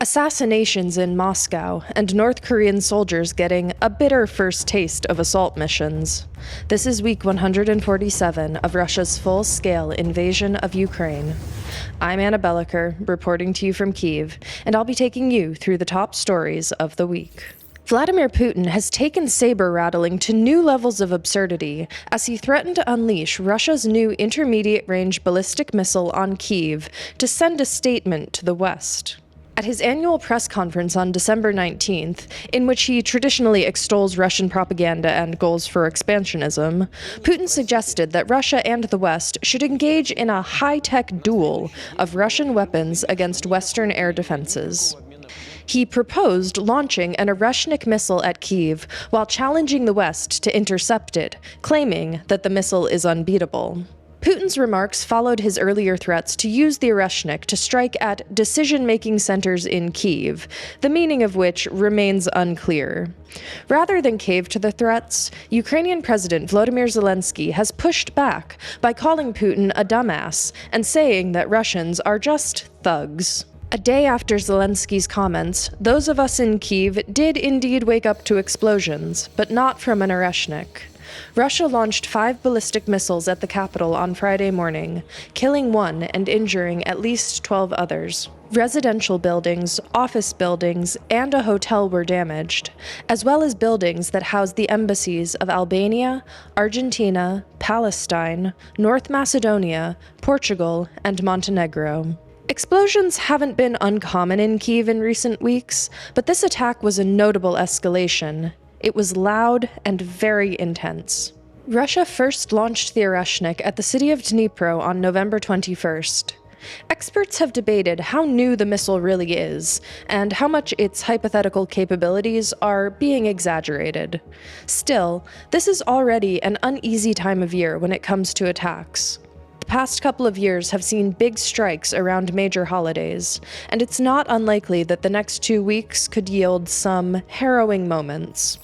Assassinations in Moscow, and North Korean soldiers getting a bitter first taste of assault missions. This is week 147 of Russia's full-scale invasion of Ukraine. I'm Anna Belokur, reporting to you from Kyiv, and I'll be taking you through the top stories of the week. Vladimir Putin has taken saber-rattling to new levels of absurdity as he threatened to unleash Russia's new intermediate-range ballistic missile on Kyiv to send a statement to the West. At his annual press conference on December 19th, in which he traditionally extols Russian propaganda and goals for expansionism, Putin suggested that Russia and the West should engage in a high-tech duel of Russian weapons against Western air defenses. He proposed launching an Oreshnik missile at Kyiv while challenging the West to intercept it, claiming that the missile is unbeatable. Putin's remarks followed his earlier threats to use the Oreshnik to strike at decision-making centers in Kyiv, the meaning of which remains unclear. Rather than cave to the threats, Ukrainian President Vladimir Zelensky has pushed back by calling Putin a dumbass and saying that Russians are just thugs. A day after Zelensky's comments, those of us in Kyiv did indeed wake up to explosions, but not from an Oreshnik. Russia launched 5 ballistic missiles at the capital on Friday morning, killing 1 and injuring at least 12 others. Residential buildings, office buildings, and a hotel were damaged, as well as buildings that house the embassies of Albania, Argentina, Palestine, North Macedonia, Portugal, and Montenegro. Explosions haven't been uncommon in Kyiv in recent weeks, but this attack was a notable escalation. It was loud and very intense. Russia first launched the Oreshnik at the city of Dnipro on November 21st. Experts have debated how new the missile really is, and how much its hypothetical capabilities are being exaggerated. Still, this is already an uneasy time of year when it comes to attacks. The past couple of years have seen big strikes around major holidays, and it's not unlikely that the next 2 weeks could yield some harrowing moments.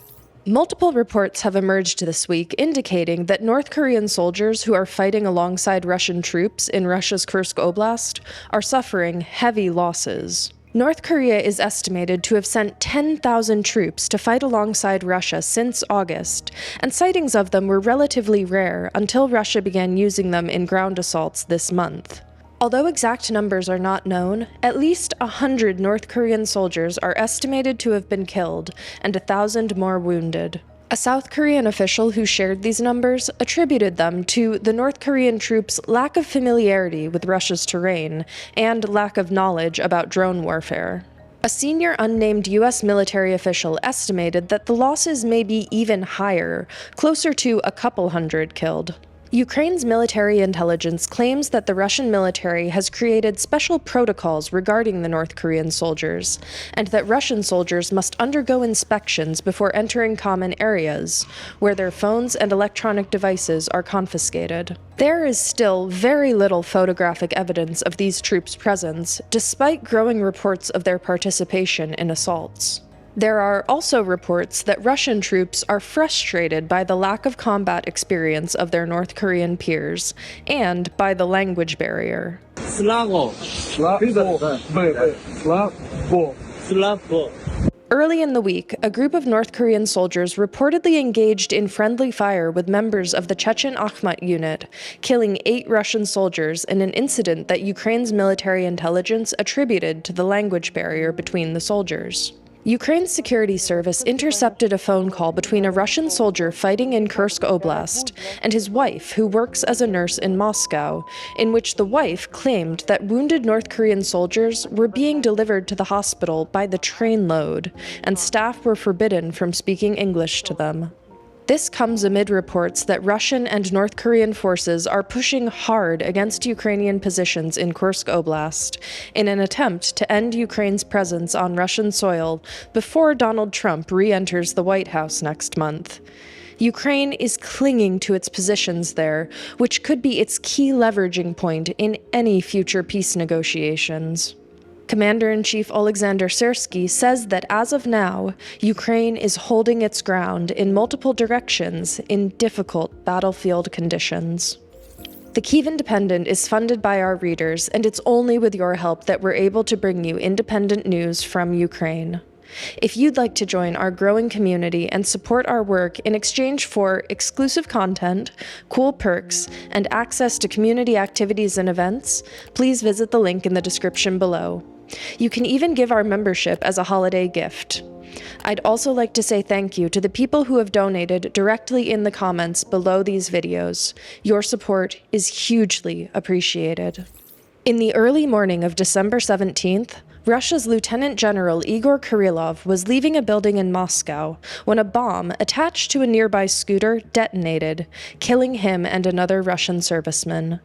Multiple reports have emerged this week indicating that North Korean soldiers who are fighting alongside Russian troops in Russia's Kursk Oblast are suffering heavy losses. North Korea is estimated to have sent 10,000 troops to fight alongside Russia since August, and sightings of them were relatively rare until Russia began using them in ground assaults this month. Although exact numbers are not known, at least 100 North Korean soldiers are estimated to have been killed and 1,000 more wounded. A South Korean official who shared these numbers attributed them to the North Korean troops' lack of familiarity with Russia's terrain and lack of knowledge about drone warfare. A senior unnamed U.S. military official estimated that the losses may be even higher, closer to a couple hundred killed. Ukraine's military intelligence claims that the Russian military has created special protocols regarding the North Korean soldiers, and that Russian soldiers must undergo inspections before entering common areas, where their phones and electronic devices are confiscated. There is still very little photographic evidence of these troops' presence, despite growing reports of their participation in assaults. There are also reports that Russian troops are frustrated by the lack of combat experience of their North Korean peers, and by the language barrier. Early in the week, a group of North Korean soldiers reportedly engaged in friendly fire with members of the Chechen Akhmat unit, killing 8 Russian soldiers in an incident that Ukraine's military intelligence attributed to the language barrier between the soldiers. Ukraine's security service intercepted a phone call between a Russian soldier fighting in Kursk Oblast and his wife, who works as a nurse in Moscow, in which the wife claimed that wounded North Korean soldiers were being delivered to the hospital by the trainload, and staff were forbidden from speaking English to them. This comes amid reports that Russian and North Korean forces are pushing hard against Ukrainian positions in Kursk Oblast in an attempt to end Ukraine's presence on Russian soil before Donald Trump re-enters the White House next month. Ukraine is clinging to its positions there, which could be its key leveraging point in any future peace negotiations. Commander-in-Chief Alexander Syrsky says that as of now, Ukraine is holding its ground in multiple directions in difficult battlefield conditions. The Kyiv Independent is funded by our readers, and it's only with your help that we're able to bring you independent news from Ukraine. If you'd like to join our growing community and support our work in exchange for exclusive content, cool perks, and access to community activities and events, please visit the link in the description below. You can even give our membership as a holiday gift. I'd also like to say thank you to the people who have donated directly in the comments below these videos. Your support is hugely appreciated. In the early morning of December 17th, Russia's Lieutenant General Igor Kirillov was leaving a building in Moscow when a bomb attached to a nearby scooter detonated, killing him and another Russian serviceman.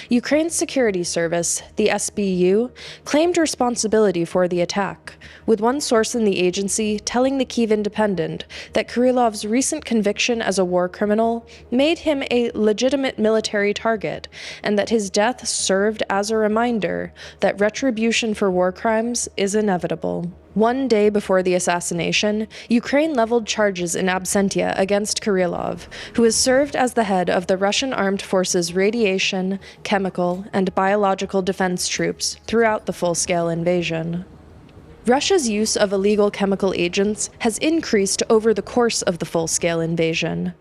Ukraine's security service, the SBU, claimed responsibility for the attack, with one source in the agency telling the Kyiv Independent that Kirillov's recent conviction as a war criminal made him a legitimate military target, and that his death served as a reminder that retribution for war crimes is inevitable. One day before the assassination, Ukraine leveled charges in absentia against Kirillov, who has served as the head of the Russian Armed Forces radiation, chemical, and biological defense troops throughout the full-scale invasion. Russia's use of illegal chemical agents has increased over the course of the full-scale invasion.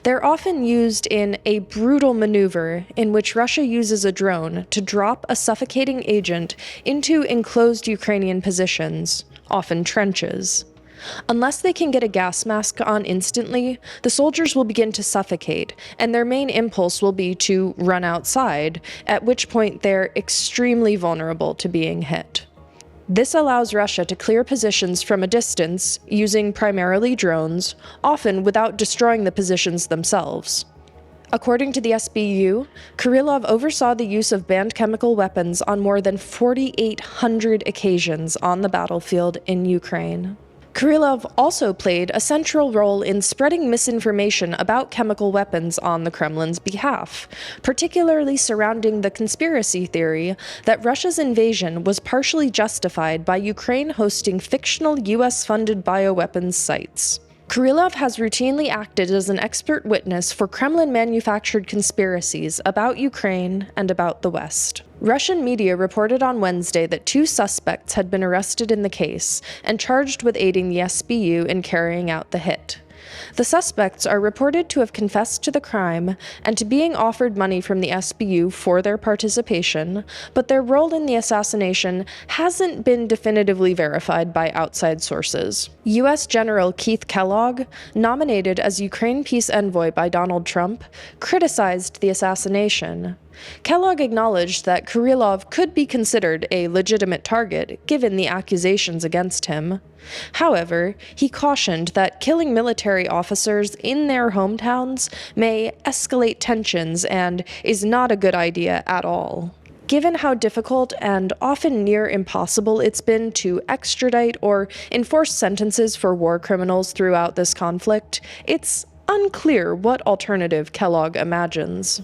They're often used in a brutal maneuver in which Russia uses a drone to drop a suffocating agent into enclosed Ukrainian positions, often trenches. Unless they can get a gas mask on instantly, the soldiers will begin to suffocate, and their main impulse will be to run outside, at which point they're extremely vulnerable to being hit. This allows Russia to clear positions from a distance, using primarily drones, often without destroying the positions themselves. According to the SBU, Kirillov oversaw the use of banned chemical weapons on more than 4,800 occasions on the battlefield in Ukraine. Kirillov also played a central role in spreading misinformation about chemical weapons on the Kremlin's behalf, particularly surrounding the conspiracy theory that Russia's invasion was partially justified by Ukraine hosting fictional US-funded bioweapons sites. Kirillov has routinely acted as an expert witness for Kremlin-manufactured conspiracies about Ukraine and about the West. Russian media reported on Wednesday that 2 suspects had been arrested in the case and charged with aiding the SBU in carrying out the hit. The suspects are reported to have confessed to the crime and to being offered money from the SBU for their participation, but their role in the assassination hasn't been definitively verified by outside sources. U.S. General Keith Kellogg, nominated as Ukraine peace envoy by Donald Trump, criticized the assassination. Kellogg acknowledged that Kirillov could be considered a legitimate target given the accusations against him. However, he cautioned that killing military officers in their hometowns may escalate tensions and is not a good idea at all. Given how difficult and often near impossible it's been to extradite or enforce sentences for war criminals throughout this conflict, it's unclear what alternative Kellogg imagines.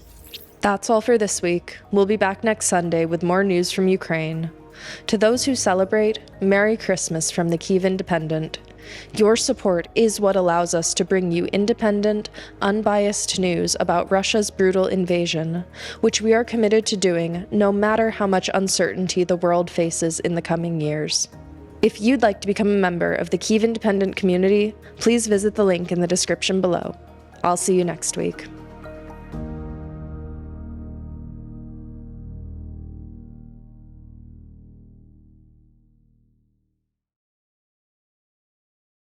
That's all for this week. We'll be back next Sunday with more news from Ukraine. To those who celebrate, Merry Christmas from the Kyiv Independent. Your support is what allows us to bring you independent, unbiased news about Russia's brutal invasion, which we are committed to doing no matter how much uncertainty the world faces in the coming years. If you'd like to become a member of the Kyiv Independent community, please visit the link in the description below. I'll see you next week.